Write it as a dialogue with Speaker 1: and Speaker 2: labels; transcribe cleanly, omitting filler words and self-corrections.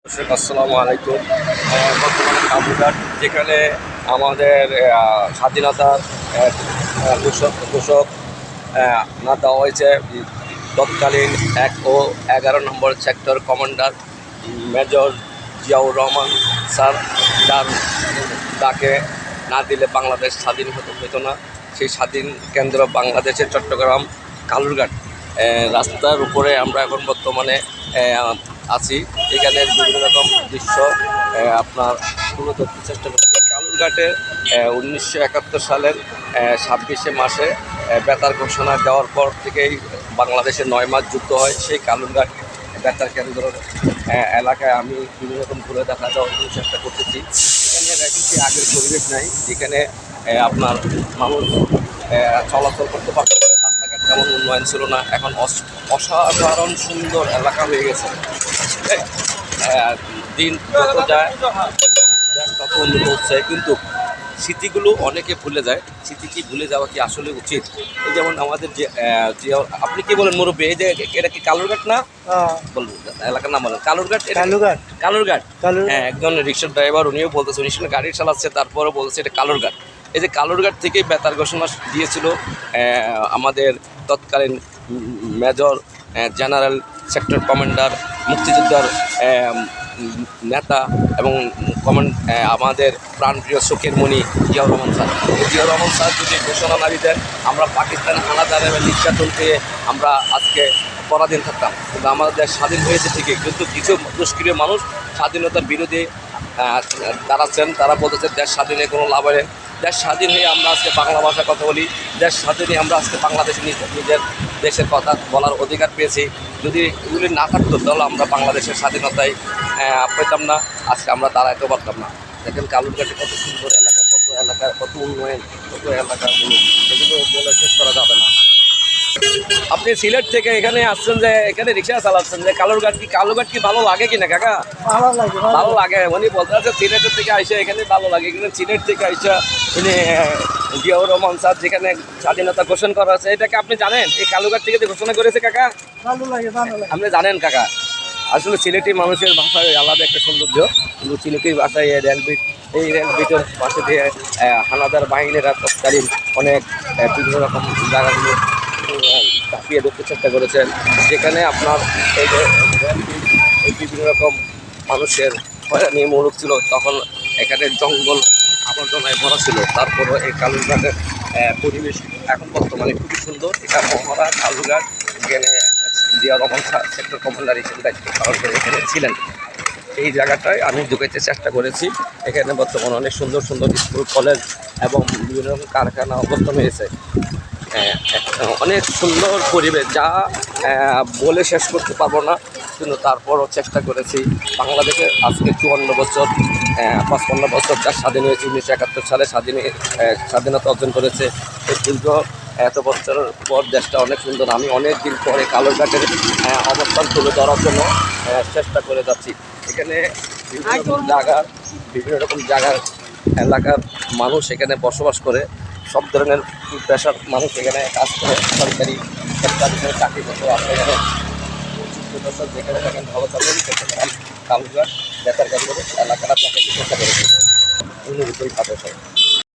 Speaker 1: আসসালামু আলাইকুম। বর্তমানে কাবুঘাট যেখানে আমাদের স্বাধীনতার ঘোষক না দেওয়া হয়েছে তৎকালীন 1 ও 11 নম্বর sector commander major Ziaur Rahman sir, যার তাকে না দিলে বাংলাদেশ স্বাধীন হতো না। সেই স্বাধীন কেন্দ্র বাংলাদেশের চট্টগ্রাম কালুরঘাট রাস্তার উপরে আমরা এখন বর্তমানে আছি। এখানে বিভিন্ন রকম দৃশ্য আপনার তুলে ধরতে চেষ্টা করছি। কালুরঘাটে 1971 সালের 26শে মাসে বেতার ঘোষণা দেওয়ার পর থেকেই বাংলাদেশের 9 মাস যুদ্ধ হয়। সেই কালুরঘাট বেতার কেন্দ্র এলাকায় আমি বিভিন্ন রকম ঘুরে দেখা দেওয়ার চেষ্টা করতেছি। এখানে একটি আগের পরিবেশ নাই, যেখানে আপনার মানুষ চলাচল করতে পারত। রাস্তাঘাট তেমন উন্নয়ন ছিল না, এখন অসাধারণ সুন্দর এলাকা হয়ে গেছে। দিন যত যায় দেশ তত উন্নত হচ্ছে, কিন্তু স্মৃতিগুলো অনেকে ভুলে যায়। স্মৃতি কি ভুলে যাওয়া কি আসলে উচিত? এই যেমন আমাদের যে আপনি কি বলেন মুরব্বী, এই যে এটা কি কালুরঘাট না বলুন, এলাকার নাম বলেন। কালুরঘাট, কালুরঘাট। হ্যাঁ, একজন রিক্সার ড্রাইভার উনিও বলতেছে, উনি সঙ্গে গাড়ি চালাচ্ছে, তারপরে বলছে এটা কালুরঘাট। এই যে কালুরঘাট থেকেই বেতার ঘোষণা দিয়েছিল আমাদের তৎকালীন মেজর জেনারেল সেক্টর কমান্ডার, মুক্তিযোদ্ধার নেতা এবং আমাদের প্রাণপ্রিয় শোকের মণি জিয়াউর রহমান স্যার। জিয়াউর রহমান স্যার যদি ঘোষণা না দিতেন, আমরা পাকিস্তান হানাদার এবং নির্যাতন থেকে আমরা আজকে পরাধীন থাকতাম। কিন্তু আমাদের দেশ স্বাধীন হয়েছে ঠিকই, কিন্তু কিছু দুষ্কৃতীয় মানুষ স্বাধীনতার বিরোধী দাঁড়াচ্ছেন। তারা বলতেছে দেশ স্বাধীনে কোনো লাভ হয়। দেশ স্বাধীন হয়ে আমরা আজকে বাংলা ভাষায় কথা বলি, দেশ স্বাধীনে আমরা আজকে বাংলাদেশে নিজের দেশের কথা বলার অধিকার পেয়েছি। যদি এগুলি না থাকতো তাহলে আমরা বাংলাদেশের স্বাধীনতায় পেতাম না, আজকে আমরা দাঁড়াইতে পারতাম না। দেখেন কালুরঘাটে কত সুন্দর এলাকা, কত উন্নয়ন, কত এলাকাগুলো, এগুলো বলে শেষ করা যাবে না। আপনি সিলেট থেকে এখানে আসছেন, যে এখানে রিক্সা চালাচ্ছেন, যে কালুরঘাট কি ভালো লাগে কিনা কাকা? ভালো লাগে। উনি বলতে আছে সিলেটের থেকে আইসা এখানে ভালো লাগে, কিন্তু সিলেট থেকে আইসা উনি জিয়াউর রহমান স্যার যেখানে স্বাধীনতা ঘোষণা করা আছে, এটাকে আপনি জানেন? এই কালুরঘাট থেকে যে ঘোষণা করেছে কাকা, ভালো লাগে। আপনি জানেন কাকা? আসলে সিলেটি মানুষের ভাষায় আলাদা একটা সৌন্দর্য, কিন্তু সিলেটি ভাষায় এই রেলগেটের পাশে দিয়ে হানাদার বাহিনীরা তৎকালীন অনেক বিভিন্ন রকম জায়গাগুলো চাপিয়ে ধরতে চেষ্টা করেছেন, যেখানে আপনার এই যে এই বিভিন্ন রকম মানুষের হয়রানি মূলক ছিল। তখন এখানে জঙ্গল আবর্জনায় ভরা ছিল। তারপরও এই কালুরঘাটের পরিবেশ এখন বর্তমানে খুবই সুন্দর। এটা মহড়া কালুরঘাট, যেখানে জিয়াউর রহমান সেক্টর কমান্ডার হিসেবে দায়িত্ব পালন করে এখানে ছিলেন। এই জায়গাটায় আমি ঢুকাইতে চেষ্টা করেছি। এখানে বর্তমানে অনেক সুন্দর সুন্দর স্কুল, কলেজ এবং বিভিন্ন রকম কারখানা অবস্থান হয়েছে। অনেক সুন্দর পরিবেশ, যা বলে শেষ করতে পারবো না, কিন্তু তারপরও চেষ্টা করেছি। বাংলাদেশের আজকে 54 বছর, 55 বছর যা স্বাধীন হয়েছে। 1971 সালে স্বাধীনতা অর্জন করেছে। এই দীর্ঘ এত বছরের পর দেশটা অনেক সুন্দর। আমি অনেক দিন পরে কালুরঘাটের অবস্থান তুলে ধরার জন্য চেষ্টা করে যাচ্ছি। এখানে বিভিন্ন রকম জায়গার এলাকার মানুষ এখানে বসবাস করে, সব ধরনের পেশার মানুষ এখানে কাজ করে, সরকারি চাকরি করতে আসে। এখানে যেখানে থাকেন ভালো থাকেন। কালুরঘাট বেতার কেন্দ্র এলাকাটা দেখাতে চেষ্টা করেছি। অনুভূতি পাবে।